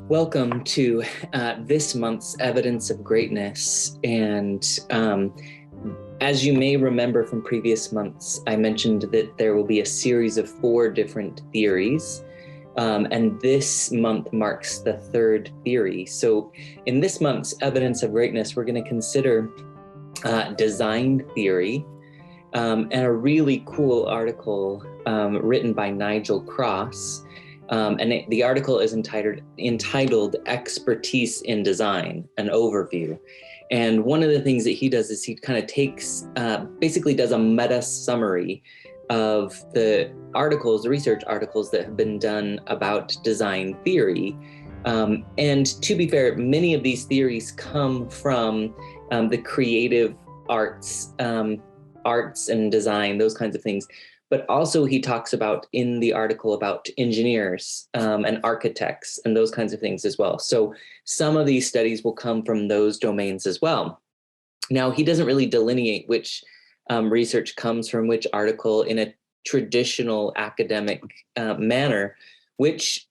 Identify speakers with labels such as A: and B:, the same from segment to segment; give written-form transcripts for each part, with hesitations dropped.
A: Welcome to this month's Evidence of Greatness. And as you may remember from previous months, I mentioned that there will be a series of 4 different theories. And this month marks the 3rd theory. So in this month's Evidence of Greatness, we're going to consider design theory and a really cool article written by Nigel Cross. The article is entitled Expertise in Design, an Overview. And one of the things that he does is he kind of basically does a meta summary of the research articles that have been done about design theory. And to be fair, many of these theories come from the creative arts and design, those kinds of things. But also he talks about in the article about engineers and architects and those kinds of things as well. So some of these studies will come from those domains as well. Now, he doesn't really delineate which research comes from which article in a traditional academic manner, which,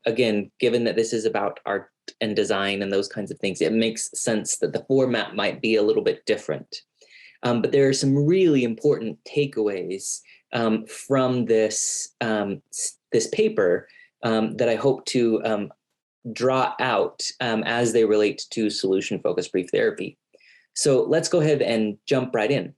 A: again, given that this is about art and design and those kinds of things, it makes sense that the format might be a little bit different. But there are some really important takeaways from this paper that I hope to draw out as they relate to solution-focused brief therapy. So let's go ahead and jump right in.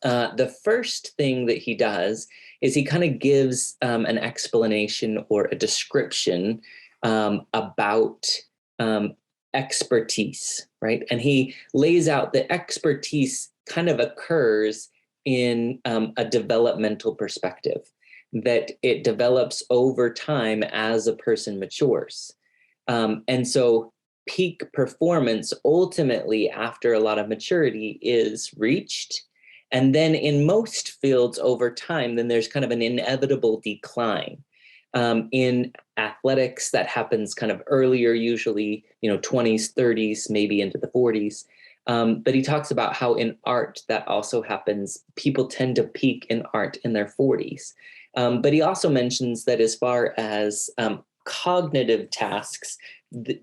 A: The first thing that he does is he kind of gives an explanation or a description about expertise, right? And he lays out that expertise kind of occurs in a developmental perspective, that it develops over time as a person matures. And so peak performance ultimately after a lot of maturity is reached. And then in most fields over time, then there's kind of an inevitable decline. In athletics, that happens kind of earlier, usually, 20s, 30s, maybe into the 40s. But he talks about how in art that also happens. People tend to peak in art in their 40s. But he also mentions that as far as cognitive tasks,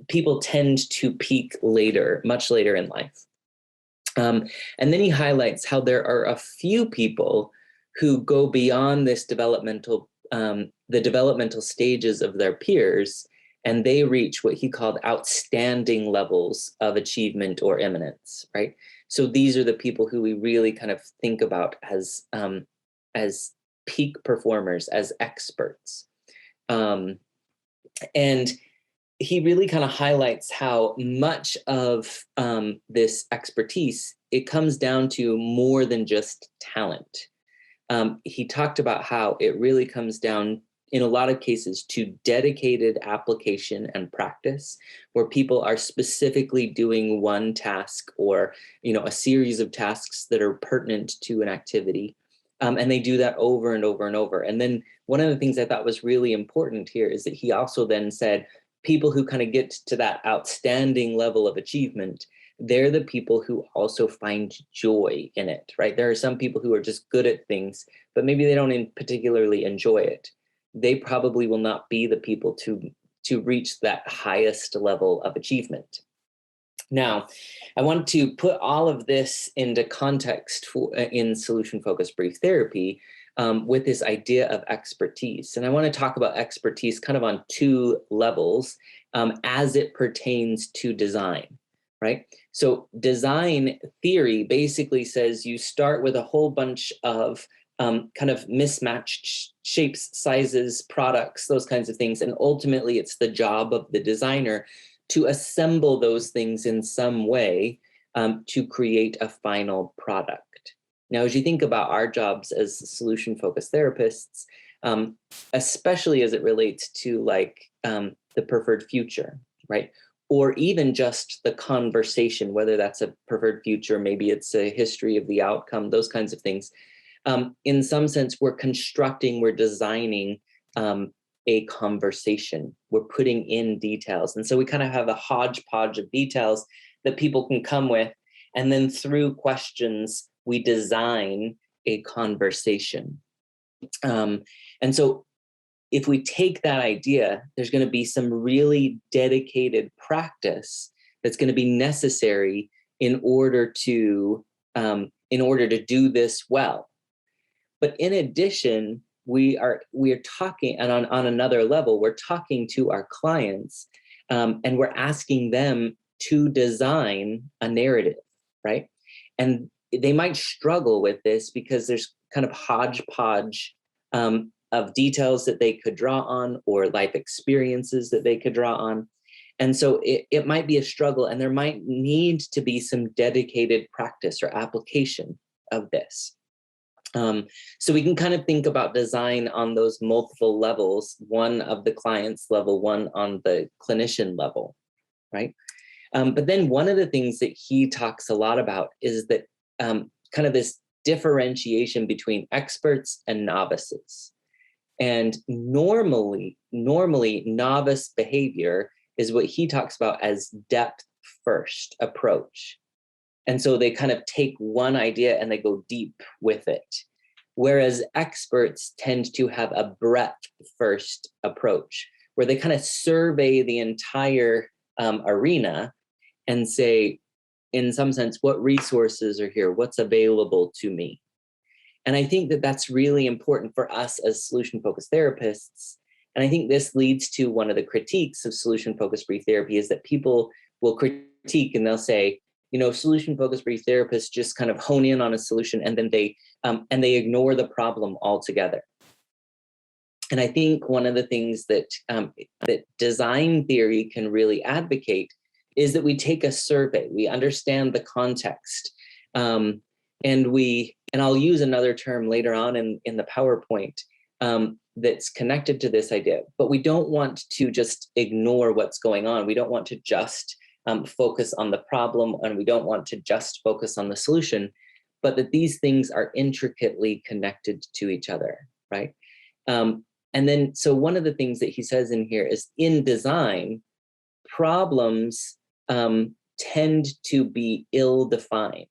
A: people tend to peak later, much later in life. And then he highlights how there are a few people who go beyond this the developmental stages of their peers, and they reach what he called outstanding levels of achievement or eminence, right? So these are the people who we really kind of think about as peak performers, as experts. And he really kind of highlights how much of this expertise, it comes down to more than just talent. He talked about how it really comes down, in a lot of cases, to dedicated application and practice, where people are specifically doing one task or, a series of tasks that are pertinent to an activity. And they do that over and over and over. And then one of the things I thought was really important here is that he also then said, people who kind of get to that outstanding level of achievement, they're the people who also find joy in it, right? There are some people who are just good at things, but maybe they don't particularly enjoy it. They probably will not be the people to reach that highest level of achievement. Now, I want to put all of this into context in solution-focused brief therapy with this idea of expertise. And I want to talk about expertise kind of on 2 levels as it pertains to design, right? So design theory basically says you start with a whole bunch of kind of mismatched shapes, sizes, products, those kinds of things. And ultimately, it's the job of the designer to assemble those things in some way to create a final product. Now, as you think about our jobs as solution-focused therapists, especially as it relates to the preferred future, right? Or even just the conversation, whether that's a preferred future, maybe it's a history of the outcome, those kinds of things. In some sense, we're designing a conversation. We're putting in details. And so we kind of have a hodgepodge of details that people can come with. And then through questions, we design a conversation. And so if we take that idea, there's going to be some really dedicated practice that's going to be necessary in order to do this well. But in addition, we are talking, and on another level, we're talking to our clients, and we're asking them to design a narrative, right? And they might struggle with this because there's kind of hodgepodge of details that they could draw on, or life experiences that they could draw on. And so it might be a struggle, and there might need to be some dedicated practice or application of this. So we can kind of think about design on those multiple levels, one of the client's level, one on the clinician level, right? But then one of the things that he talks a lot about is that kind of this differentiation between experts and novices. And normally novice behavior is what he talks about as depth first approach. And so they kind of take one idea and they go deep with it. Whereas experts tend to have a breadth first approach, where they kind of survey the entire arena and say, in some sense, what resources are here? What's available to me? And I think that that's really important for us as solution-focused therapists. And I think this leads to one of the critiques of solution-focused brief therapy, is that people will critique and they'll say, solution-focused brief therapists just kind of hone in on a solution and then they ignore the problem altogether. And I think one of the things that design theory can really advocate is that we take a survey, we understand the context, and I'll use another term later on in the PowerPoint that's connected to this idea, but we don't want to just ignore what's going on. We don't want to just focus on the problem, and we don't want to just focus on the solution, but that these things are intricately connected to each other, right? And then, so one of the things that he says in here is, in design, problems tend to be ill-defined.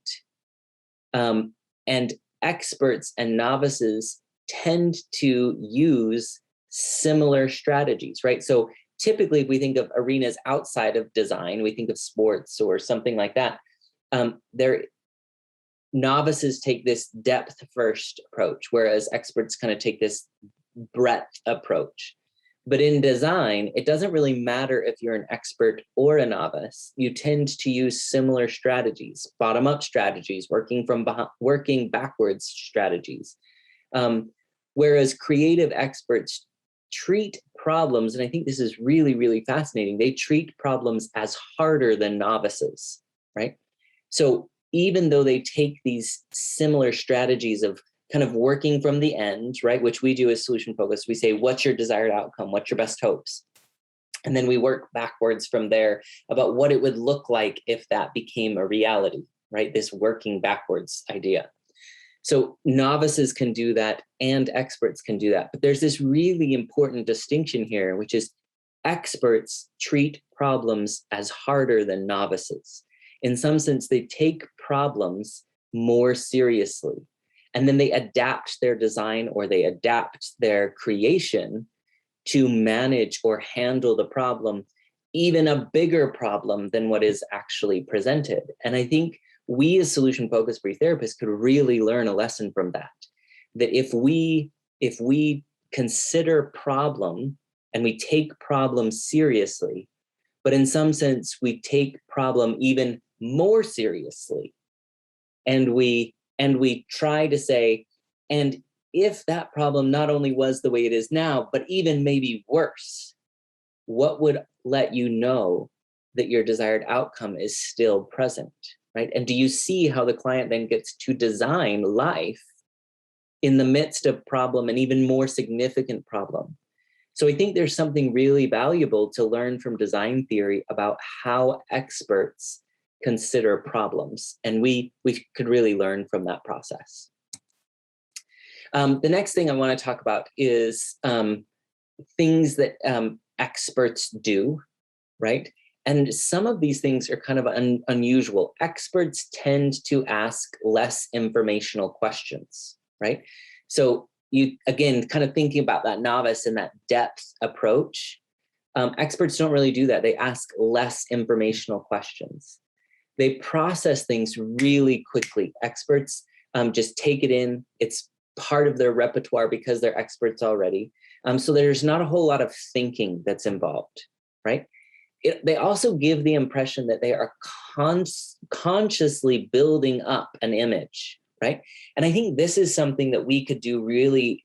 A: And experts and novices tend to use similar strategies, right? So typically, if we think of arenas outside of design, we think of sports or something like that. Novices take this depth first approach, whereas experts kind of take this breadth approach. But in design, it doesn't really matter if you're an expert or a novice. You tend to use similar strategies, bottom-up strategies, working backwards strategies. Whereas creative experts treat problems, and I think this is really, really fascinating, they treat problems as harder than novices, right? So even though they take these similar strategies of kind of working from the end, right, which we do as solution focused, we say, what's your desired outcome? What's your best hopes? And then we work backwards from there about what it would look like if that became a reality, right? This working backwards idea. So novices can do that and experts can do that. But there's this really important distinction here, which is experts treat problems as harder than novices. In some sense, they take problems more seriously. And then they adapt their design or they adapt their creation to manage or handle the problem, even a bigger problem than what is actually presented. And I think we as solution-focused brief therapists could really learn a lesson from that. That if we consider problem and we take problem seriously, but in some sense we take problem even more seriously, and we try to say, and if that problem not only was the way it is now, but even maybe worse, what would let you know that your desired outcome is still present, right? And do you see how the client then gets to design life in the midst of problem and even more significant problem? So I think there's something really valuable to learn from design theory about how experts consider problems. And we could really learn from that process. The next thing I want to talk about is things that experts do, right? And some of these things are kind of unusual. Experts tend to ask less informational questions, right? So you, again, kind of thinking about that novice and that depth approach, experts don't really do that. They ask less informational questions. They process things really quickly. Experts just take it in. It's part of their repertoire because they're experts already. So there's not a whole lot of thinking that's involved, right? They also give the impression that they are consciously building up an image, right? And I think this is something that we could do really,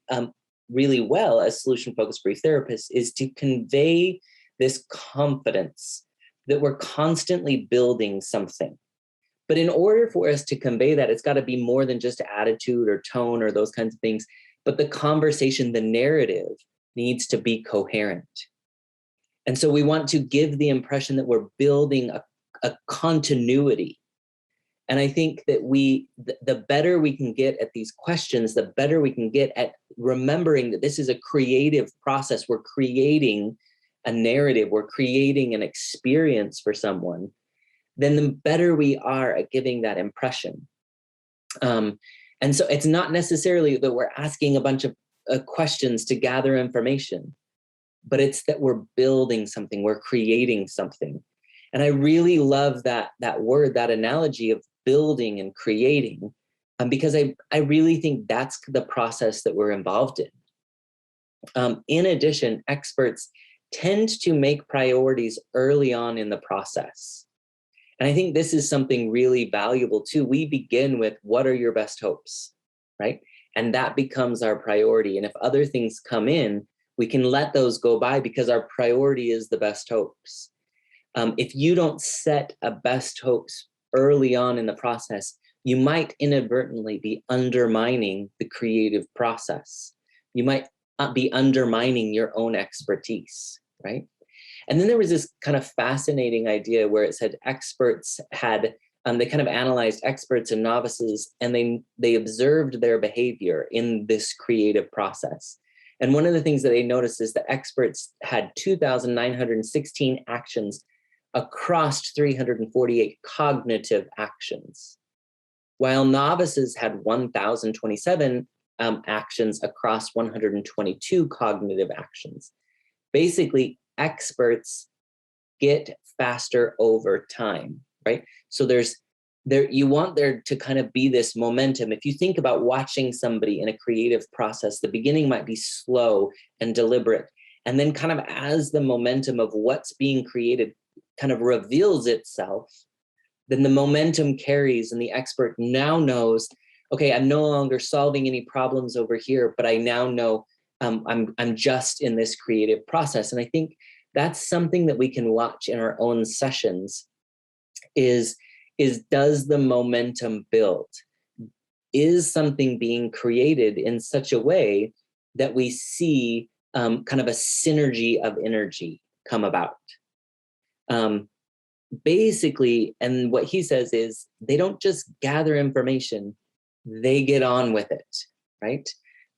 A: really well as solution-focused brief therapists, is to convey this confidence that we're constantly building something. But in order for us to convey that, it's got to be more than just attitude or tone or those kinds of things. But the conversation, the narrative, needs to be coherent. And so we want to give the impression that we're building a continuity. And I think that the better we can get at these questions, the better we can get at remembering that this is a creative process. We're creating a narrative, we're creating an experience for someone, then the better we are at giving that impression. And so it's not necessarily that we're asking a bunch of questions to gather information, but it's that we're building something, we're creating something. And I really love that word, that analogy of building and creating, because I really think that's the process that we're involved in. In addition, experts tend to make priorities early on in the process. And I think this is something really valuable too. We begin with, what are your best hopes, right? And that becomes our priority. And if other things come in, we can let those go by because our priority is the best hopes. If you don't set a best hopes early on in the process, you might inadvertently be undermining the creative process. You might be undermining your own expertise, right? And then there was this kind of fascinating idea where it said experts had, they kind of analyzed experts and novices, and they observed their behavior in this creative process. And one of the things that they noticed is that experts had 2,916 actions across 348 cognitive actions, while novices had 1,027 actions across 122 cognitive actions. Basically, experts get faster over time, right? So you want there to kind of be this momentum. If you think about watching somebody in a creative process, the beginning might be slow and deliberate. And then kind of as the momentum of what's being created kind of reveals itself, then the momentum carries and the expert now knows, okay, I'm no longer solving any problems over here, but I now know I'm just in this creative process. And I think that's something that we can watch in our own sessions is does the momentum build? Is something being created in such a way that we see kind of a synergy of energy come about? Basically, and what he says is they don't just gather information, they get on with it, right?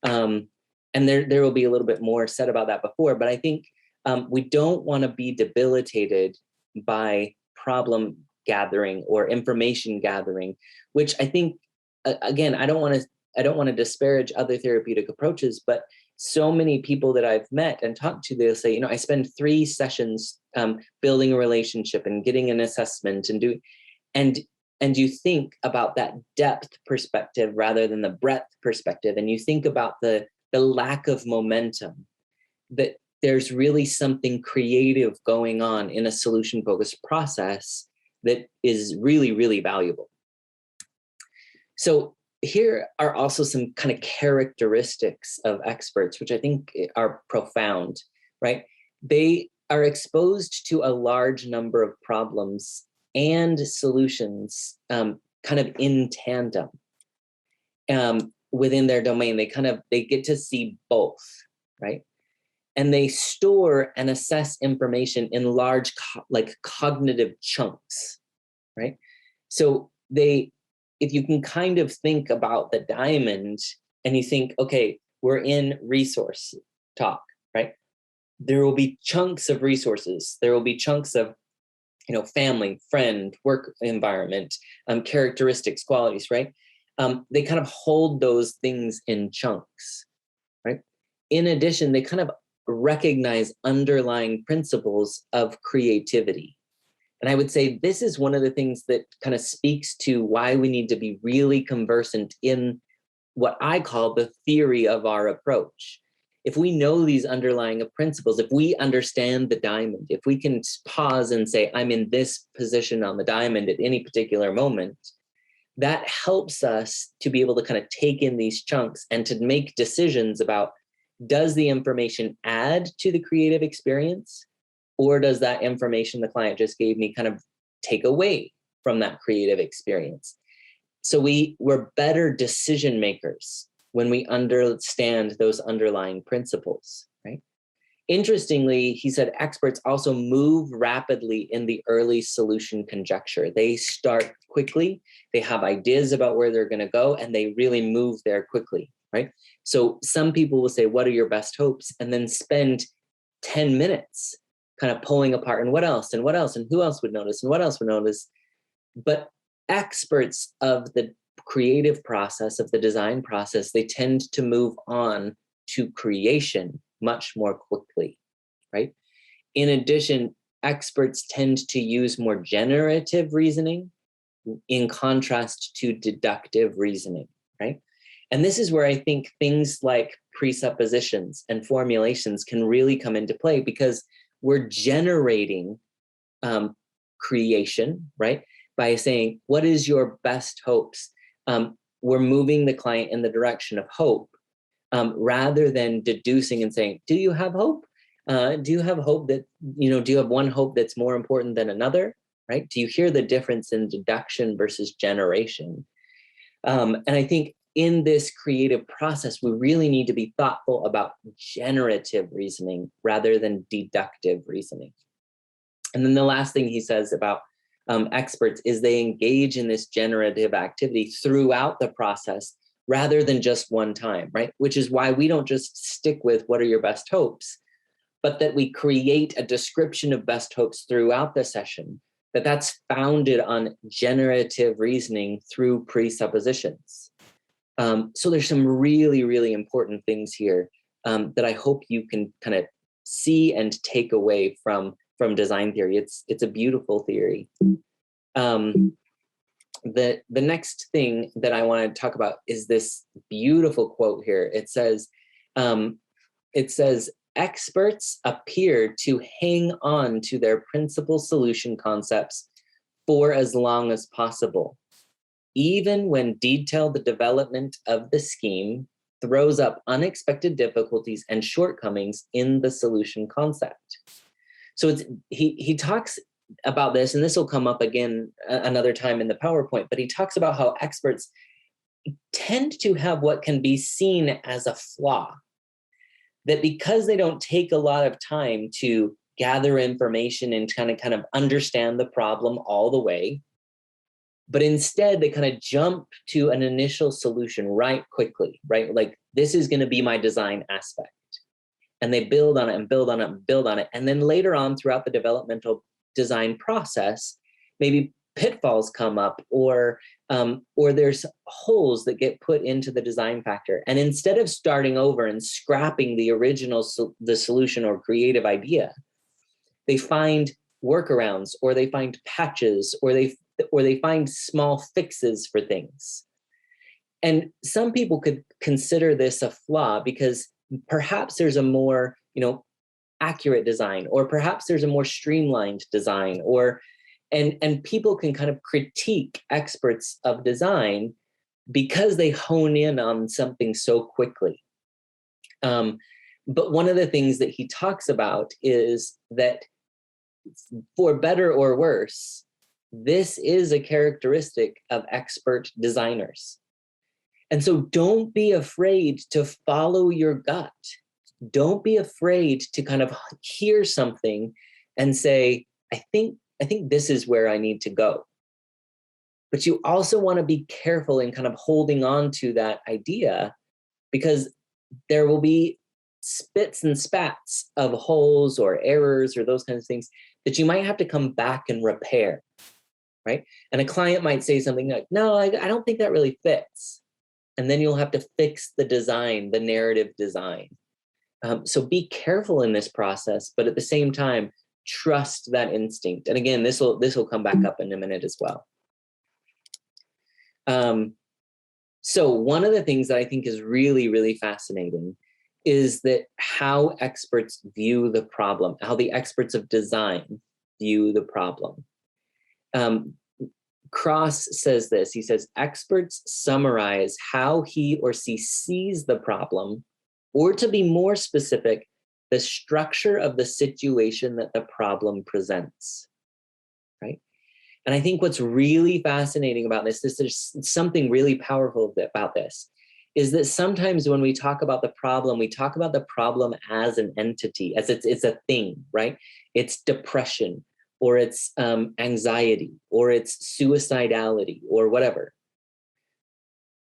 A: And there will be a little bit more said about that before, but I think we don't want to be debilitated by problem gathering or information gathering, which I think, again, I don't want to disparage other therapeutic approaches, but so many people that I've met and talked to, they'll say, I spend 3 sessions building a relationship and getting an assessment and you think about that depth perspective rather than the breadth perspective, and you think about the lack of momentum, that there's really something creative going on in a solution-focused process that is really, really valuable. So here are also some kind of characteristics of experts, which I think are profound, right? They are exposed to a large number of problems and solutions kind of in tandem within their domain. They get to see both, right? And they store and assess information in large cognitive chunks, right? So if you can kind of think about the diamond and you think, okay, we're in resource talk, right? There will be chunks of resources. There will be chunks of, family, friend, work environment, characteristics, qualities, right? They kind of hold those things in chunks. in addition, they kind of recognize underlying principles of creativity. And I would say this is one of the things that kind of speaks to why we need to be really conversant in what I call the theory of our approach. If we know these underlying principles, if we understand the diamond, if we can pause and say, I'm in this position on the diamond at any particular moment, that helps us to be able to kind of take in these chunks and to make decisions about, does the information add to the creative experience, or does that information the client just gave me kind of take away from that creative experience? So we're better decision makers when we understand those underlying principles, right? Interestingly, he said experts also move rapidly in the early solution conjecture. They start quickly, they have ideas about where they're going to go, and they really move there quickly, right? So some people will say, what are your best hopes? And then spend 10 minutes kind of pulling apart, and what else, and what else, and who else would notice, and what else would notice. But experts of the creative process, of the design process, they tend to move on to creation much more quickly, right? In addition, experts tend to use more generative reasoning in contrast to deductive reasoning, right? And this is where I think things like presuppositions and formulations can really come into play, because we're generating creation, right? By saying, what is your best hopes? We're moving the client in the direction of hope, rather than deducing and saying, do you have hope? Do you have hope that, do you have one hope that's more important than another, right? Do you hear the difference in deduction versus generation? And I think in this creative process, we really need to be thoughtful about generative reasoning rather than deductive reasoning. And then the last thing he says about experts is they engage in this generative activity throughout the process rather than just one time, right? Which is why we don't just stick with what are your best hopes, but that we create a description of best hopes throughout the session, that's founded on generative reasoning through presuppositions. So there's some really, really important things here that I hope you can kind of see and take away from design theory. It's a beautiful theory. The next thing that I want to talk about is this beautiful quote here. It says, experts appear to hang on to their principal solution concepts for as long as possible, even when detailed development of the scheme throws up unexpected difficulties and shortcomings in the solution concept. So he talks about this, and this will come up again another time in the PowerPoint, but he talks about how experts tend to have what can be seen as a flaw, that because they don't take a lot of time to gather information and kind of understand the problem all the way, but instead they kind of jump to an initial solution right quickly, right? Like, this is going to be my design aspect. And they build on it and build on it and build on it. And then later on throughout the developmental design process, maybe pitfalls come up, or there's holes that get put into the design factor. And instead of starting over and scrapping the original the solution or creative idea, they find workarounds, or they find patches, or they find small fixes for things. And some people could consider this a flaw because perhaps there's a more, accurate design, or perhaps there's a more streamlined design, and people can kind of critique experts of design because they hone in on something so quickly. But one of the things that he talks about is that, for better or worse, this is a characteristic of expert designers. And so don't be afraid to follow your gut. Don't be afraid to kind of hear something and say, I think this is where I need to go. But you also want to be careful in kind of holding on to that idea, because there will be spits and spats of holes or errors or those kinds of things that you might have to come back and repair, right? And a client might say something like, no, I don't think that really fits. And then you'll have to fix the design, the narrative design. So be careful in this process, but at the same time, trust that instinct. And again, this will come back up in a minute as well. So one of the things that I think is really, really fascinating is that how experts view the problem, how the experts of design view the problem. Cross says this, he says, experts summarize how he or she sees the problem, or to be more specific, the structure of the situation that the problem presents, right? And I think what's really fascinating about this, there's something really powerful about this, is that sometimes when we talk about the problem, we talk about the problem as an entity, as it's a thing, right? It's depression, or it's anxiety, or it's suicidality, or whatever.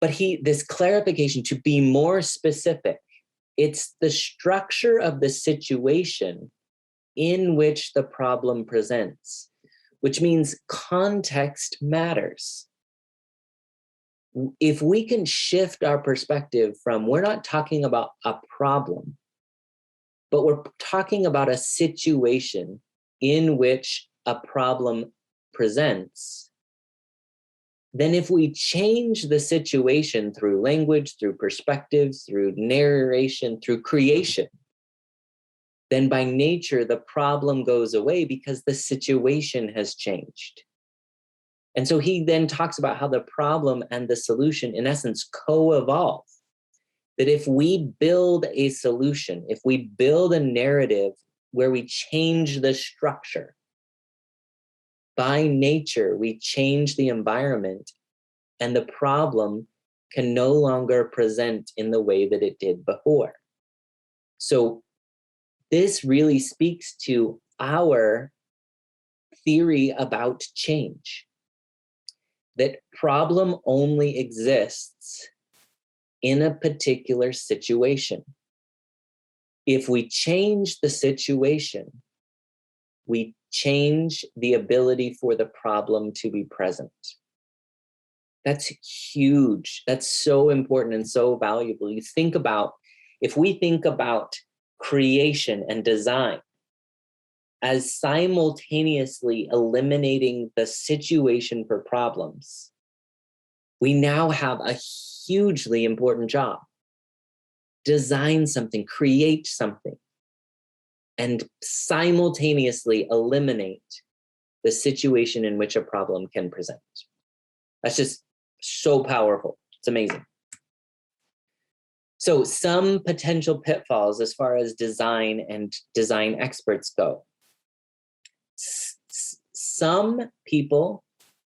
A: But this clarification, to be more specific, it's the structure of the situation in which the problem presents, which means context matters. If we can shift our perspective from, we're not talking about a problem, but we're talking about a situation in which a problem presents, then if we change the situation through language, through perspectives, through narration, through creation, then by nature, the problem goes away because the situation has changed. And so he then talks about how the problem and the solution, in essence, co-evolve. That if we build a solution, if we build a narrative where we change the structure, by nature, we change the environment, and the problem can no longer present in the way that it did before. So this really speaks to our theory about change, that problem only exists in a particular situation. If we change the situation, we change the ability for the problem to be present. That's huge. That's so important and so valuable. You think about, if we think about creation and design as simultaneously eliminating the situation for problems, we now have a hugely important job. Design something, create something, and simultaneously eliminate the situation in which a problem can present. That's just so powerful. It's amazing. So some potential pitfalls as far as design and design experts go. Some people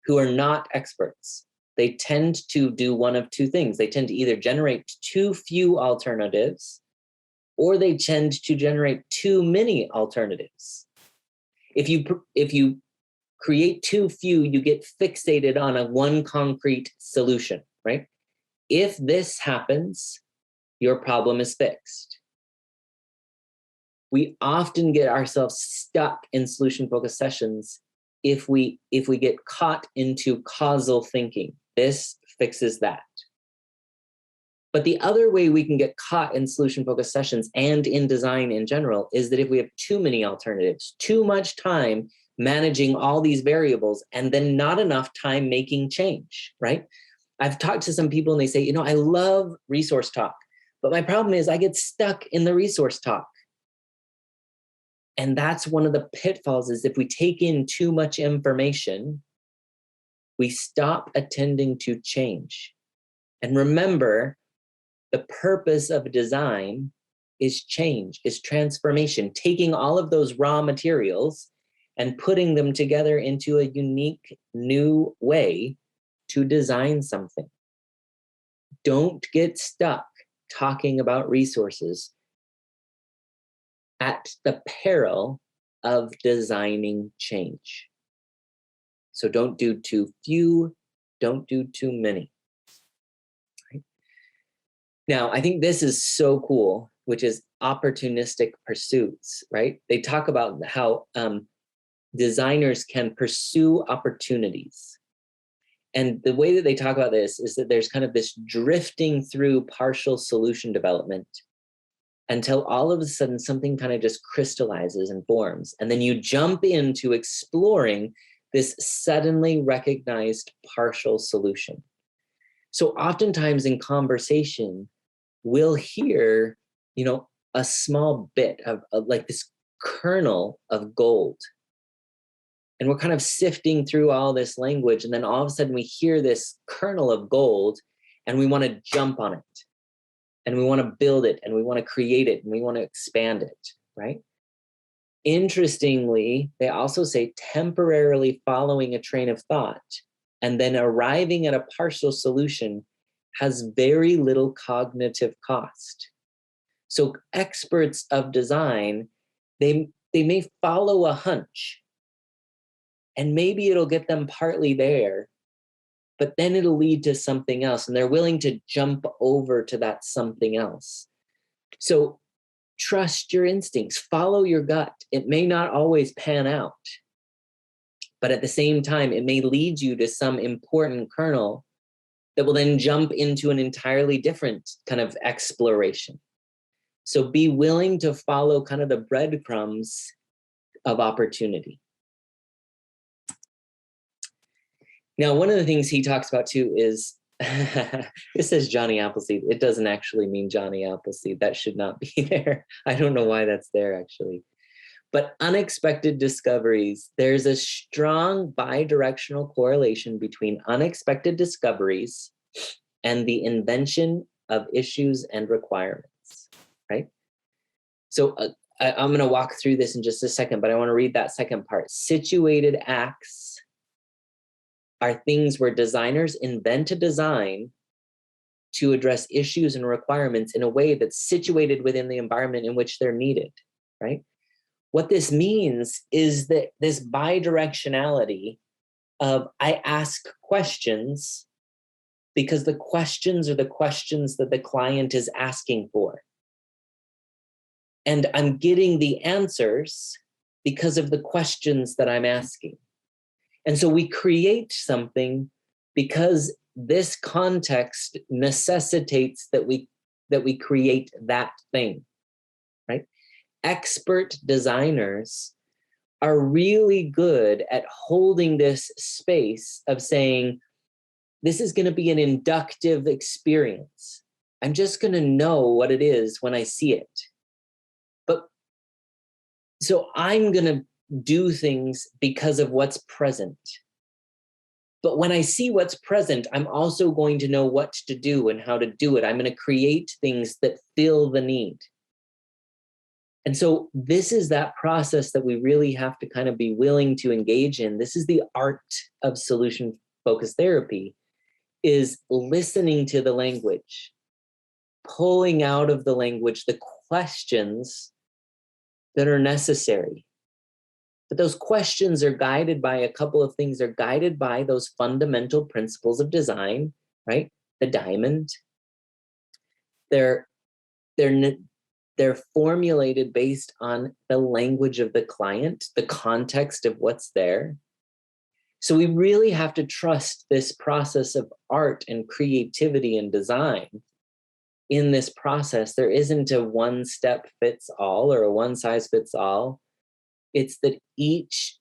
A: who are not experts, they tend to do one of two things. They tend to either generate too few alternatives, or they tend to generate too many alternatives. If you create too few, you get fixated on one concrete solution, right? If this happens, your problem is fixed. We often get ourselves stuck in solution-focused sessions if we get caught into causal thinking. This fixes that. But the other way we can get caught in solution-focused sessions and in design in general is that if we have too many alternatives, too much time managing all these variables, and then not enough time making change, right? I've talked to some people and they say, I love resource talk, but my problem is I get stuck in the resource talk. And that's one of the pitfalls, is if we take in too much information, we stop attending to change. And remember, the purpose of design is change, is transformation, taking all of those raw materials and putting them together into a unique new way to design something. Don't get stuck talking about resources at the peril of designing change. So don't do too few, don't do too many. Right? Now, I think this is so cool, which is opportunistic pursuits, right? They talk about how designers can pursue opportunities. And the way that they talk about this is that there's kind of this drifting through partial solution development until all of a sudden something kind of just crystallizes and forms. And then you jump into exploring this suddenly recognized partial solution. So oftentimes in conversation, we'll hear, a small bit of like this kernel of gold. And we're kind of sifting through all this language. And then all of a sudden we hear this kernel of gold and we want to jump on it. And we want to build it and we want to create it and we want to expand it, right? Interestingly, they also say temporarily following a train of thought and then arriving at a partial solution has very little cognitive cost. So experts of design, they may follow a hunch and maybe it'll get them partly there, but then it'll lead to something else and they're willing to jump over to that something else. So trust your instincts, follow your gut. It may not always pan out, but at the same time, it may lead you to some important kernel that will then jump into an entirely different kind of exploration. So be willing to follow kind of the breadcrumbs of opportunity. Now, one of the things he talks about too is, this says Johnny Appleseed. It doesn't actually mean Johnny Appleseed. That should not be there. I don't know why that's there actually. But unexpected discoveries, there's a strong bidirectional correlation between unexpected discoveries and the invention of issues and requirements, right? So I'm going to walk through this in just a second, but I want to read that second part. Situated acts are things where designers invent a design to address issues and requirements in a way that's situated within the environment in which they're needed, right? What this means is that this bidirectionality of I ask questions because the questions are the questions that the client is asking for. And I'm getting the answers because of the questions that I'm asking. And so we create something because this context necessitates that we create that thing, right? Expert designers are really good at holding this space of saying, this is going to be an inductive experience. I'm just going to know what it is when I see it. But so I'm going to do things because of what's present. But when I see what's present, I'm also going to know what to do and how to do it. I'm going to create things that fill the need. And so this is that process that we really have to kind of be willing to engage in. This is the art of solution-focused therapy, is listening to the language, pulling out of the language the questions that are necessary. But those questions are guided by a couple of things. They're guided by those fundamental principles of design, right? The diamond. They're formulated based on the language of the client, the context of what's there. So we really have to trust this process of art and creativity and design. In this process, there isn't a one step fits all or a one size fits all. It's that each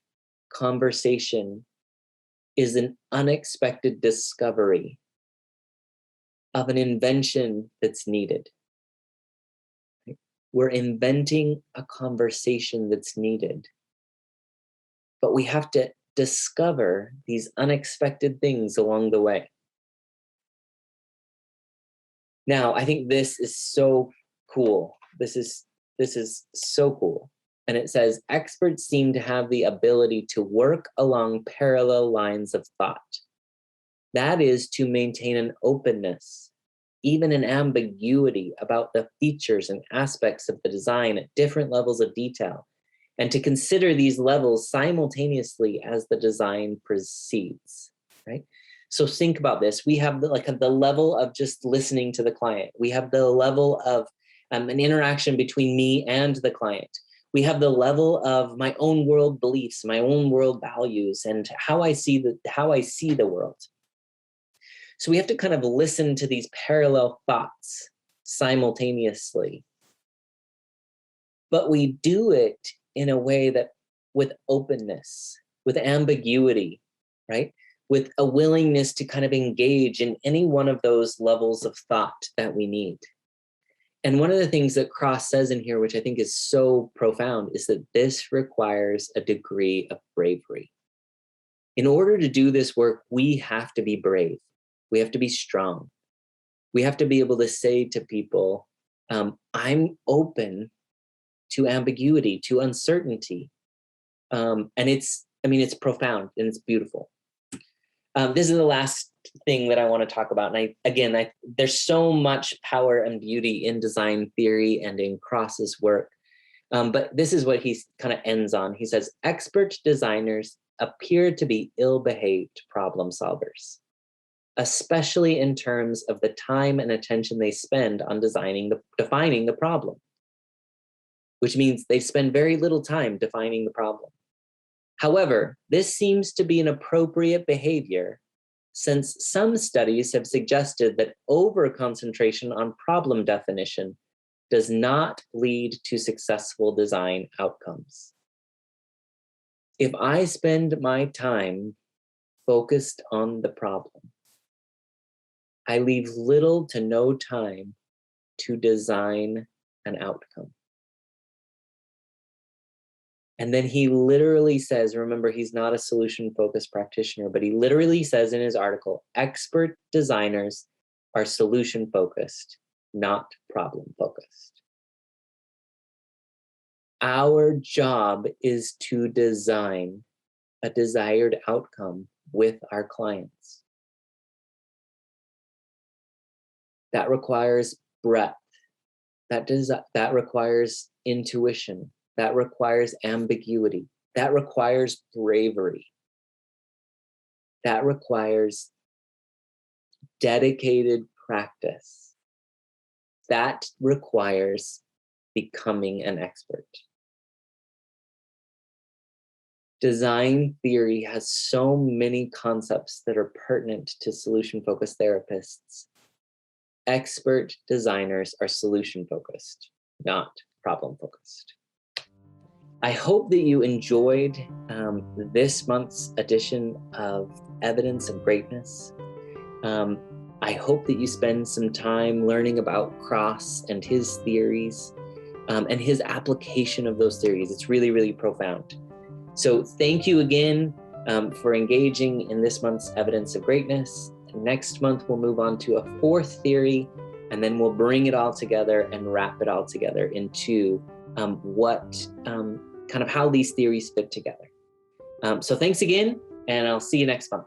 A: conversation is an unexpected discovery of an invention that's needed. We're inventing a conversation that's needed, but we have to discover these unexpected things along the way. Now, I think this is so cool. This is so cool. And it says, experts seem to have the ability to work along parallel lines of thought. That is to maintain an openness, even an ambiguity about the features and aspects of the design at different levels of detail, and to consider these levels simultaneously as the design proceeds, right? So think about this. We have the level of just listening to the client. We have the level of an interaction between me and the client. We have the level of my own world beliefs, my own world values, and how I see the world. So we have to kind of listen to these parallel thoughts simultaneously. but we do it in a way that with openness, with ambiguity, right? With a willingness to kind of engage in any one of those levels of thought that we need. And one of the things that Cross says in here, which I think is so profound, is that this requires a degree of bravery. In order to do this work, we have to be brave. We have to be strong. We have to be able to say to people, I'm open to ambiguity, to uncertainty. And it's profound and it's beautiful. This is the last thing that I want to talk about. And there's so much power and beauty in design theory and in Cross's work. But this is what he kind of ends on. He says, expert designers appear to be ill-behaved problem solvers, especially in terms of the time and attention they spend on defining the problem, which means they spend very little time defining the problem. However, this seems to be an appropriate behavior since some studies have suggested that over-concentration on problem definition does not lead to successful design outcomes. If I spend my time focused on the problem, I leave little to no time to design an outcome. And then he literally says, remember, he's not a solution-focused practitioner, but he literally says in his article, expert designers are solution-focused, not problem-focused. Our job is to design a desired outcome with our clients. That requires breadth. That requires intuition. That requires ambiguity. That requires bravery. That requires dedicated practice. That requires becoming an expert. Design theory has so many concepts that are pertinent to solution-focused therapists. Expert designers are solution-focused, not problem-focused. I hope that you enjoyed this month's edition of Evidence of Greatness. I hope that you spend some time learning about Cross and his theories and his application of those theories. It's really, really profound. So thank you again for engaging in this month's Evidence of Greatness. Next month, we'll move on to a fourth theory, and then we'll bring it all together and wrap it all together into kind of how these theories fit together. So thanks again, and I'll see you next month.